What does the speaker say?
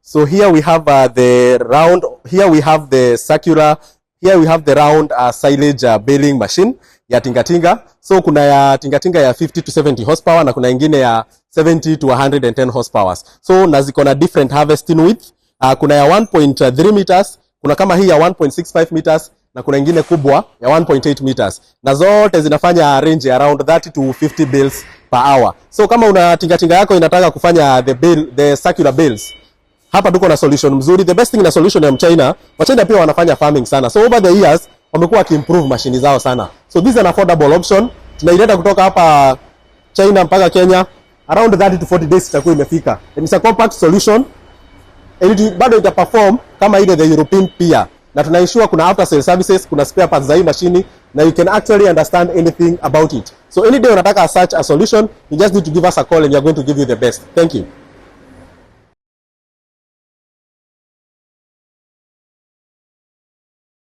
So here we have the round, here we have the circular, here we have the round silage baling machine ya tingatinga. So kuna ya tingatinga ya 50 to 70 horsepower na kuna ingine ya 70 to 110 horsepower. So na ziko na different harvesting width. Kuna ya 1.3 meters, kuna kama hii ya 1.65 meters na kuna ingine kubwa ya 1.8 meters. Na zote zinafanya range around 30 to 50 bales per hour. So kama una tingatinga yako inataka kufanya the circular bales, hapa tuko na solution mzuri. The best thing na solution ya Mchina, Wachina pia wanafanya farming sana. So over the years wamekuwa wakiimprove machine zao sana. So this is an affordable option. Tunaileta kutoka hapa China mpaka Kenya around 30 to 40 days itakuwa imefika. And it's a compact solution. And bado ita perform kama ile the European pia. Na tunaensure kuna after sale services, kuna spare parts za hii machine na you can actually understand anything about it. So any day unataka search a solution, you just need to give us a call and we are going to give you the best. Thank you.